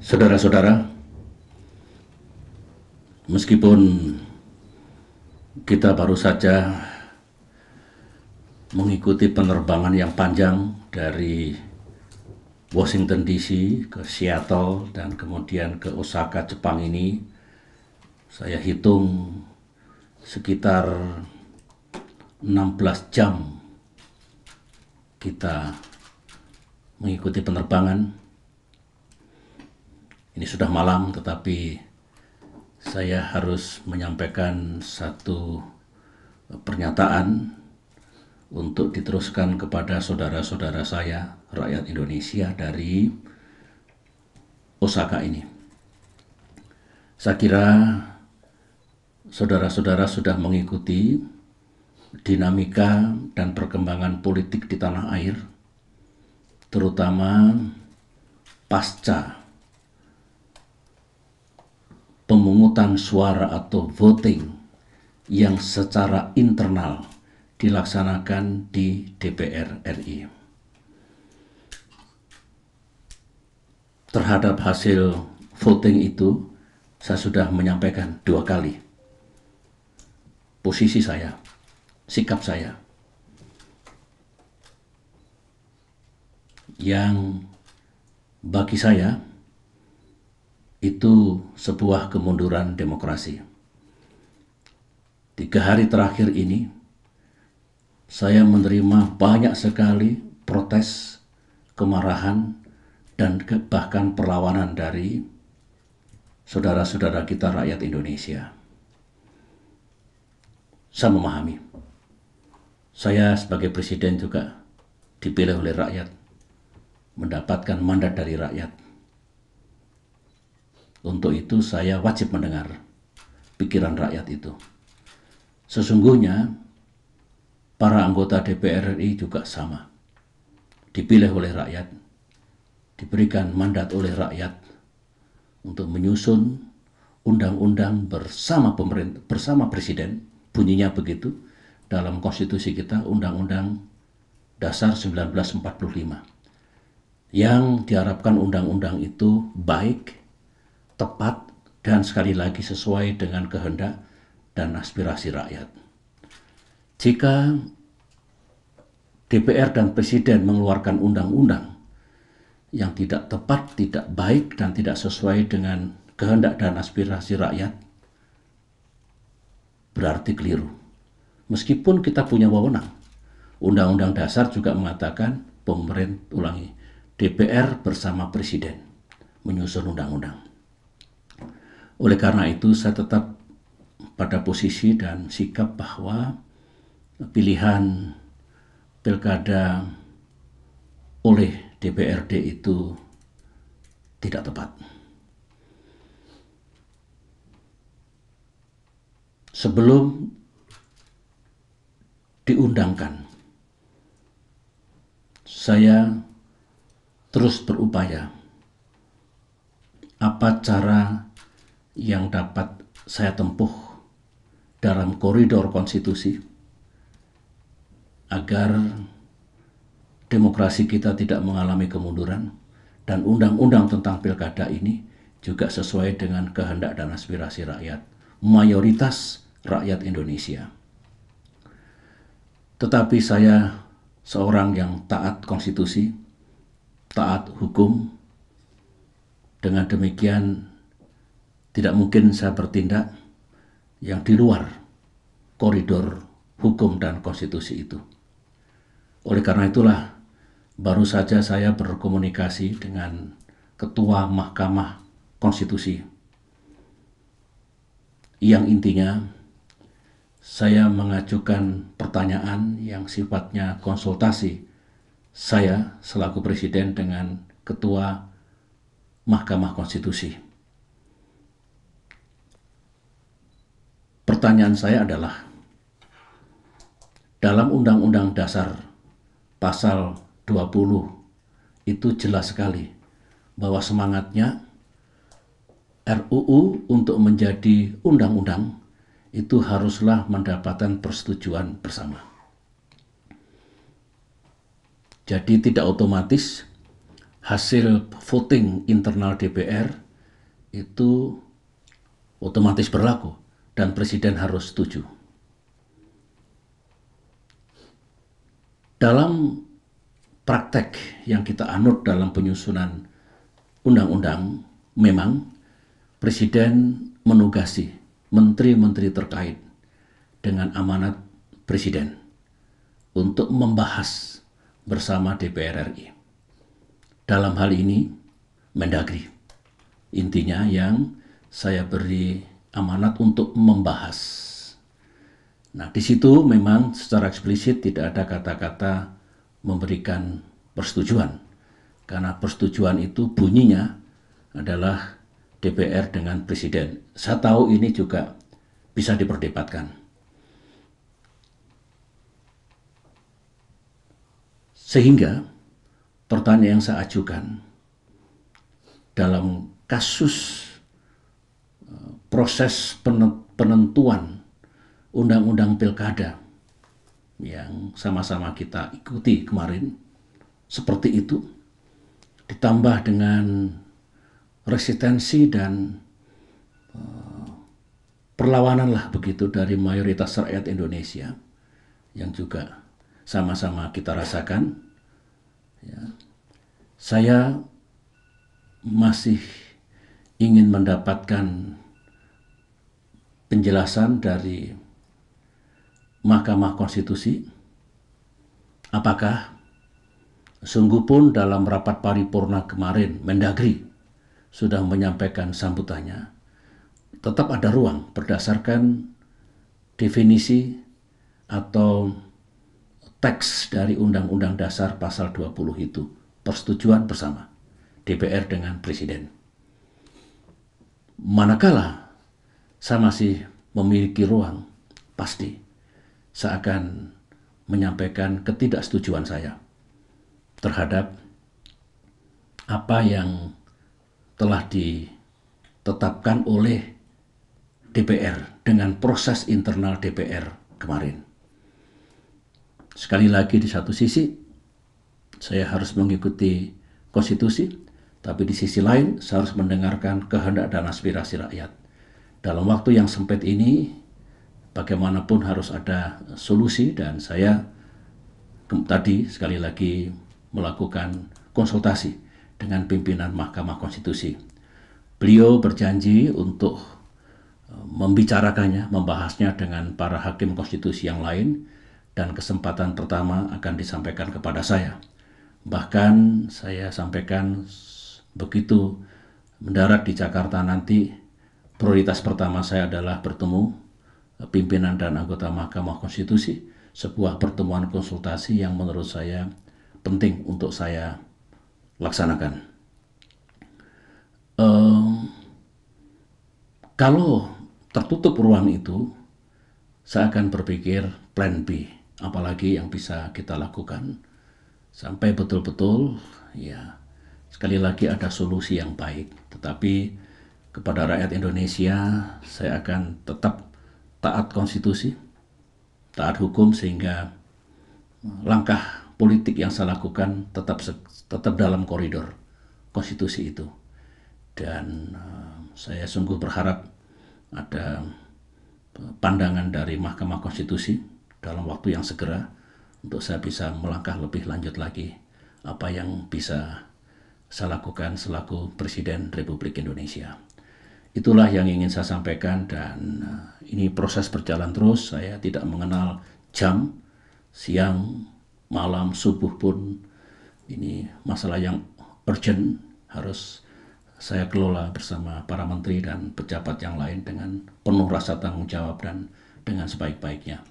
Saudara-saudara, meskipun kita baru saja mengikuti penerbangan yang panjang dari Washington DC ke Seattle dan kemudian ke Osaka, Jepang ini, saya hitung sekitar 16 jam kita mengikuti penerbangan. Ini sudah malam, tetapi saya harus menyampaikan satu pernyataan untuk diteruskan kepada saudara-saudara saya, rakyat Indonesia dari Osaka ini. Saya kira saudara-saudara sudah mengikuti dinamika dan perkembangan politik di tanah air, terutama pasca pemungutan suara atau voting yang secara internal dilaksanakan di DPR RI. Terhadap hasil voting itu, saya sudah menyampaikan 2 kali posisi saya, sikap saya, yang bagi saya itu sebuah kemunduran demokrasi. 3 hari terakhir ini, saya menerima banyak sekali protes, kemarahan, dan bahkan perlawanan dari saudara-saudara kita rakyat Indonesia. Saya memahami. Saya sebagai presiden juga dipilih oleh rakyat, mendapatkan mandat dari rakyat. Untuk itu saya wajib mendengar pikiran rakyat itu. Sesungguhnya para anggota DPR RI juga sama. Dipilih oleh rakyat, diberikan mandat oleh rakyat untuk menyusun undang-undang bersama presiden, bunyinya begitu dalam konstitusi kita, Undang-Undang Dasar 1945. Yang diharapkan undang-undang itu baik, tepat, dan sekali lagi sesuai dengan kehendak dan aspirasi rakyat. Jika DPR dan Presiden mengeluarkan undang-undang yang tidak tepat, tidak baik, dan tidak sesuai dengan kehendak dan aspirasi rakyat, berarti keliru. Meskipun kita punya wewenang, Undang-Undang Dasar juga mengatakan DPR bersama Presiden menyusun undang-undang. Oleh karena itu, saya tetap pada posisi dan sikap bahwa pilihan pilkada oleh DPRD itu tidak tepat. Sebelum diundangkan, saya terus berupaya apa cara yang dapat saya tempuh dalam koridor konstitusi agar demokrasi kita tidak mengalami kemunduran dan undang-undang tentang pilkada ini juga sesuai dengan kehendak dan aspirasi rakyat, mayoritas rakyat Indonesia. Tetapi saya seorang yang taat konstitusi, taat hukum. Dengan demikian tidak mungkin saya bertindak yang di luar koridor hukum dan konstitusi itu. Oleh karena itulah, baru saja saya berkomunikasi dengan Ketua Mahkamah Konstitusi, yang intinya saya mengajukan pertanyaan yang sifatnya konsultasi saya selaku Presiden dengan Ketua Mahkamah Konstitusi. Pertanyaan saya adalah, dalam Undang-Undang Dasar pasal 20 itu jelas sekali bahwa semangatnya RUU untuk menjadi undang-undang itu haruslah mendapatkan persetujuan bersama. Jadi tidak otomatis hasil voting internal DPR itu otomatis berlaku dan Presiden harus setuju. Dalam praktek yang kita anut dalam penyusunan undang-undang, memang Presiden menugasi menteri-menteri terkait dengan amanat Presiden untuk membahas bersama DPR RI. Dalam hal ini, Mendagri. Intinya yang saya beri amanat untuk membahas. Nah, di situ memang secara eksplisit tidak ada kata-kata memberikan persetujuan. Karena persetujuan itu bunyinya adalah DPR dengan Presiden. Saya tahu ini juga bisa diperdebatkan. Sehingga pertanyaan yang saya ajukan dalam kasus proses penentuan undang-undang pilkada yang sama-sama kita ikuti kemarin, seperti itu, ditambah dengan resistensi dan perlawanan lah begitu dari mayoritas rakyat Indonesia yang juga sama-sama kita rasakan, ya, saya masih ingin mendapatkan penjelasan dari Mahkamah Konstitusi, apakah sungguh pun dalam rapat paripurna kemarin Mendagri sudah menyampaikan sambutannya, tetap ada ruang berdasarkan definisi atau teks dari Undang-Undang Dasar Pasal 20 itu, persetujuan bersama DPR dengan Presiden. Manakala saya masih memiliki ruang, pasti saya akan menyampaikan ketidaksetujuan saya terhadap apa yang telah ditetapkan oleh DPR dengan proses internal DPR kemarin. Sekali lagi, di satu sisi saya harus mengikuti konstitusi, tapi di sisi lain saya harus mendengarkan kehendak dan aspirasi rakyat. Dalam waktu yang sempit ini, bagaimanapun harus ada solusi, dan saya tadi sekali lagi melakukan konsultasi dengan pimpinan Mahkamah Konstitusi. Beliau berjanji untuk membicarakannya, membahasnya dengan para hakim konstitusi yang lain, dan kesempatan pertama akan disampaikan kepada saya. Bahkan saya sampaikan begitu mendarat di Jakarta nanti, prioritas pertama saya adalah bertemu pimpinan dan anggota Mahkamah Konstitusi, sebuah pertemuan konsultasi yang menurut saya penting untuk saya laksanakan. Kalau tertutup ruang itu, saya akan berpikir plan B, apalagi yang bisa kita lakukan sampai betul-betul, ya, sekali lagi ada solusi yang baik. Tetapi kepada rakyat Indonesia, saya akan tetap taat konstitusi, taat hukum, sehingga langkah politik yang saya lakukan tetap dalam koridor konstitusi itu. Dan saya sungguh berharap ada pandangan dari Mahkamah Konstitusi dalam waktu yang segera untuk saya bisa melangkah lebih lanjut lagi apa yang bisa saya lakukan selaku Presiden Republik Indonesia. Itulah yang ingin saya sampaikan, dan ini proses berjalan terus. Saya tidak mengenal jam, siang, malam, subuh pun. Ini masalah yang urgent, harus saya kelola bersama para menteri dan pejabat yang lain dengan penuh rasa tanggung jawab dan dengan sebaik-baiknya.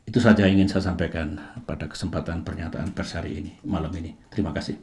Itu saja yang ingin saya sampaikan pada kesempatan pernyataan pers hari ini, malam ini. Terima kasih.